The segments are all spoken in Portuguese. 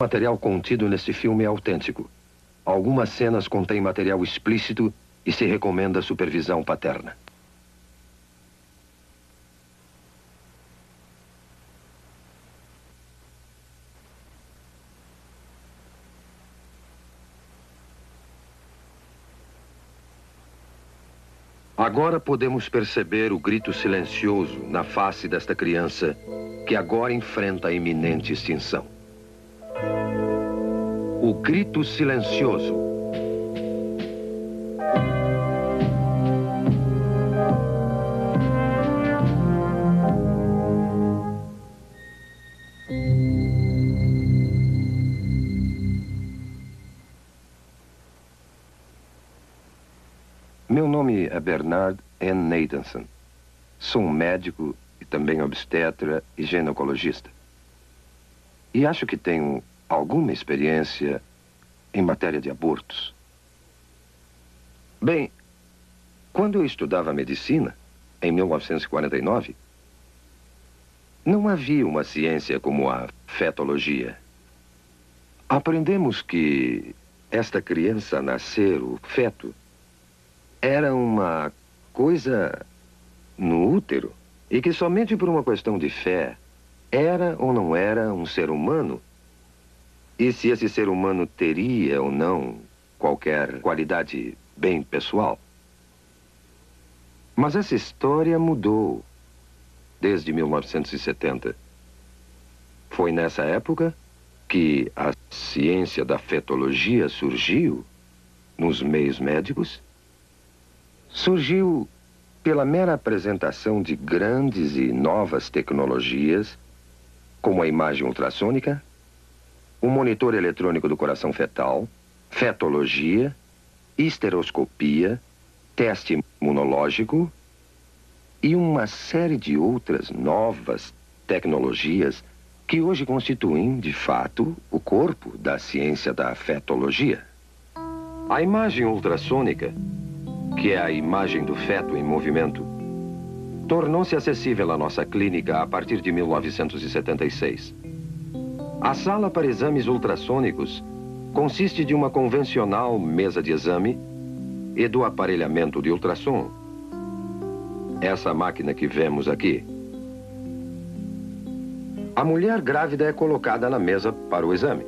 O material contido neste filme é autêntico. Algumas cenas contêm material explícito e se recomenda supervisão paterna. Agora podemos perceber o grito silencioso na face desta criança que agora enfrenta a iminente extinção. O grito silencioso. Meu nome é Bernard N. Nathanson. Sou um médico e também obstetra e ginecologista. E acho que tenho alguma experiência em matéria de abortos. Bem, quando eu estudava medicina, em 1949, não havia uma ciência como a fetologia. Aprendemos que esta criança a nascer, o feto, era uma coisa no útero e que somente por uma questão de fé era ou não era um ser humano e se esse ser humano teria ou não qualquer qualidade bem pessoal. Mas essa história mudou desde 1970. Foi nessa época que a ciência da fetologia surgiu nos meios médicos. Surgiu pela mera apresentação de grandes e novas tecnologias, como a imagem ultrassônica, o monitor eletrônico do coração fetal, fetologia, histeroscopia, teste imunológico e uma série de outras novas tecnologias que hoje constituem, de fato, o corpo da ciência da fetologia. A imagem ultrassônica, que é a imagem do feto em movimento, tornou-se acessível à nossa clínica a partir de 1976. A sala para exames ultrassônicos consiste de uma convencional mesa de exame e do aparelhamento de ultrassom. Essa máquina que vemos aqui. A mulher grávida é colocada na mesa para o exame.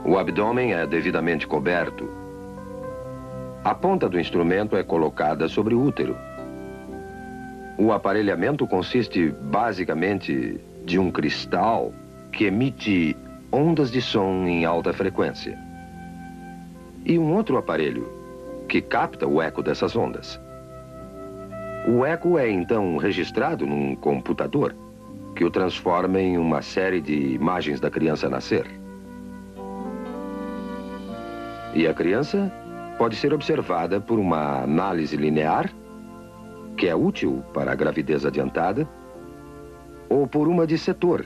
O abdômen é devidamente coberto. A ponta do instrumento é colocada sobre o útero. O aparelhamento consiste basicamente de um cristal que emite ondas de som em alta frequência. E um outro aparelho que capta o eco dessas ondas. O eco é então registrado num computador que o transforma em uma série de imagens da criança a nascer. E a criança pode ser observada por uma análise linear, que é útil para a gravidez adiantada, ou por uma de setor,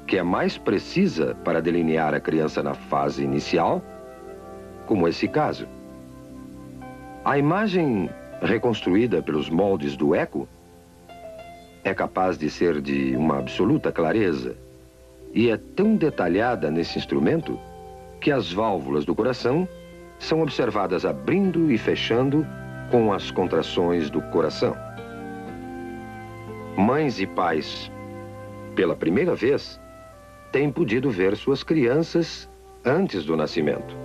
que é mais precisa para delinear a criança na fase inicial, como esse caso. A imagem reconstruída pelos moldes do eco é capaz de ser de uma absoluta clareza e é tão detalhada nesse instrumento que as válvulas do coração são observadas abrindo e fechando com as contrações do coração. Mães e pais, pela primeira vez, têm podido ver suas crianças antes do nascimento,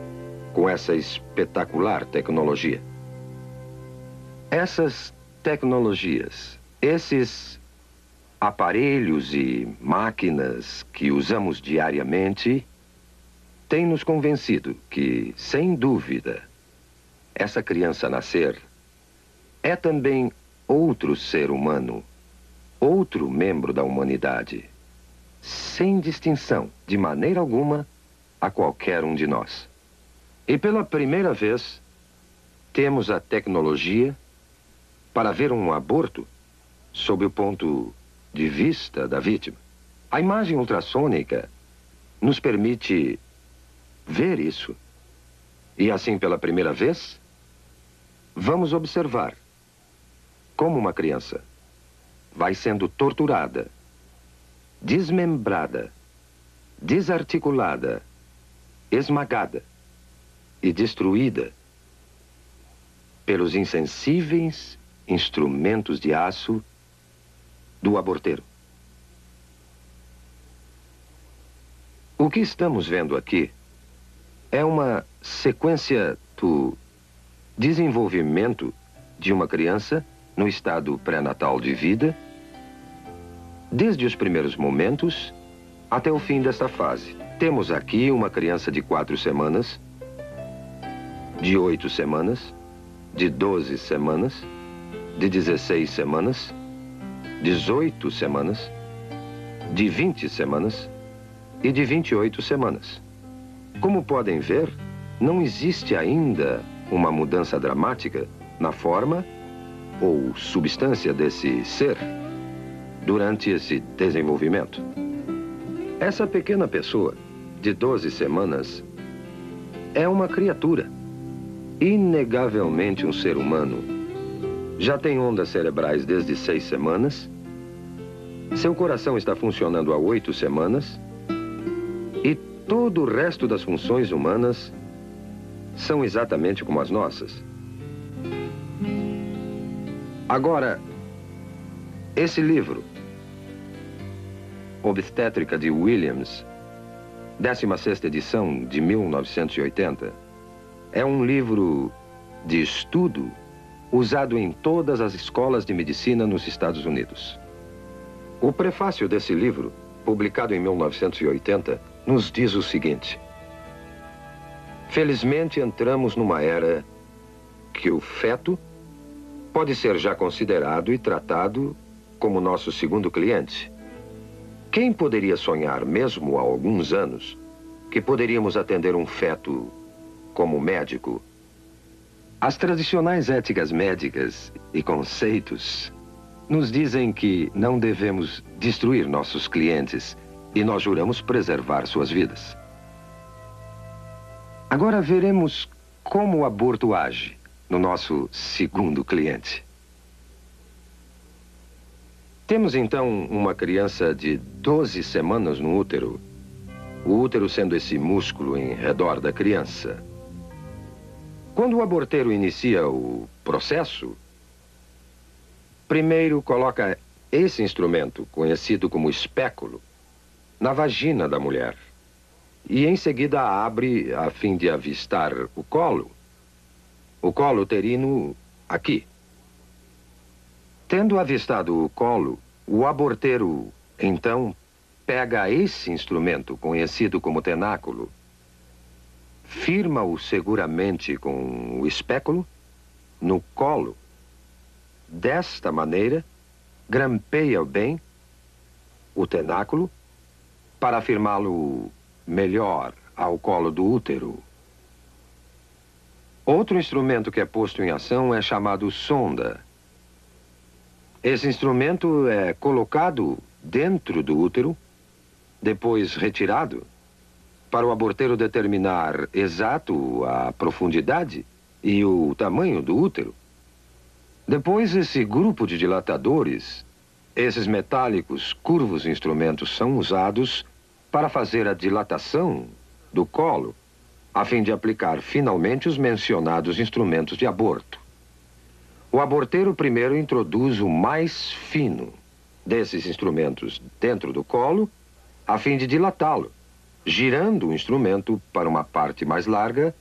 com essa espetacular tecnologia. Essas tecnologias, esses aparelhos e máquinas que usamos diariamente, tem nos convencido que, sem dúvida, essa criança a nascer é também outro ser humano, outro membro da humanidade, sem distinção, de maneira alguma, a qualquer um de nós. E pela primeira vez, temos a tecnologia para ver um aborto sob o ponto de vista da vítima. A imagem ultrassônica nos permite ver isso. E assim, pela primeira vez, vamos observar como uma criança vai sendo torturada, desmembrada, desarticulada, esmagada e destruída pelos insensíveis instrumentos de aço do aborteiro. O que estamos vendo aqui é uma sequência do desenvolvimento de uma criança no estado pré-natal de vida, desde os primeiros momentos até o fim desta fase. Temos aqui uma criança de 4 semanas, de 8 semanas, de 12 semanas, de 16 semanas, 18 semanas, de 20 semanas e de 28 semanas. Como podem ver, não existe ainda uma mudança dramática na forma ou substância desse ser durante esse desenvolvimento. Essa pequena pessoa, de 12 semanas, é uma criatura, inegavelmente um ser humano. Já tem ondas cerebrais desde 6 semanas, seu coração está funcionando há 8 semanas e todo o resto das funções humanas são exatamente como as nossas. Agora, esse livro, Obstétrica de Williams, 16ª edição de 1980, é um livro de estudo usado em todas as escolas de medicina nos Estados Unidos. O prefácio desse livro, publicado em 1980, nos diz o seguinte: felizmente entramos numa era que o feto pode ser já considerado e tratado como nosso segundo cliente. Quem poderia sonhar, mesmo há alguns anos, que poderíamos atender um feto como médico? As tradicionais éticas médicas e conceitos nos dizem que não devemos destruir nossos clientes e nós juramos preservar suas vidas. Agora veremos como o aborto age no nosso segundo cliente. Temos então uma criança de 12 semanas no útero, o útero sendo esse músculo em redor da criança. Quando o aborteiro inicia o processo, primeiro coloca esse instrumento, conhecido como espéculo, na vagina da mulher e em seguida abre a fim de avistar o colo uterino aqui. Tendo avistado o colo, o aborteiro, então, pega esse instrumento, conhecido como tenáculo, firma-o seguramente com o espéculo no colo. Desta maneira, grampeia bem o tenáculo para afirmá-lo melhor ao colo do útero. Outro instrumento que é posto em ação é chamado sonda. Esse instrumento é colocado dentro do útero, depois retirado, para o aborteiro determinar exato a profundidade e o tamanho do útero. Depois, esse grupo de dilatadores, esses metálicos, curvos instrumentos, são usados para fazer a dilatação do colo, a fim de aplicar finalmente os mencionados instrumentos de aborto. O aborteiro primeiro introduz o mais fino desses instrumentos dentro do colo, a fim de dilatá-lo, girando o instrumento para uma parte mais larga,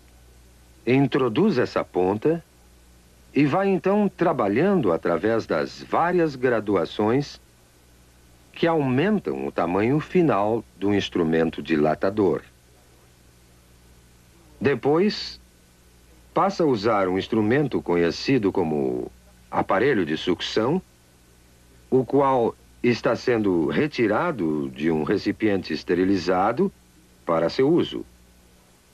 introduz essa ponta e vai então trabalhando através das várias graduações que aumentam o tamanho final do instrumento dilatador. Depois, passa a usar um instrumento conhecido como aparelho de sucção, o qual está sendo retirado de um recipiente esterilizado para seu uso.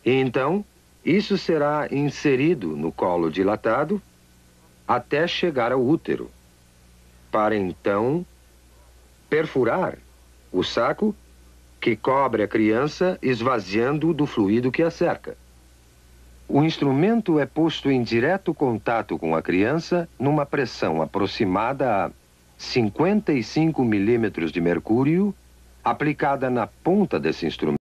E então, isso será inserido no colo dilatado até chegar ao útero, para então perfurar o saco que cobre a criança, esvaziando do fluido que a cerca. O instrumento é posto em direto contato com a criança numa pressão aproximada a 55 milímetros de mercúrio aplicada na ponta desse instrumento,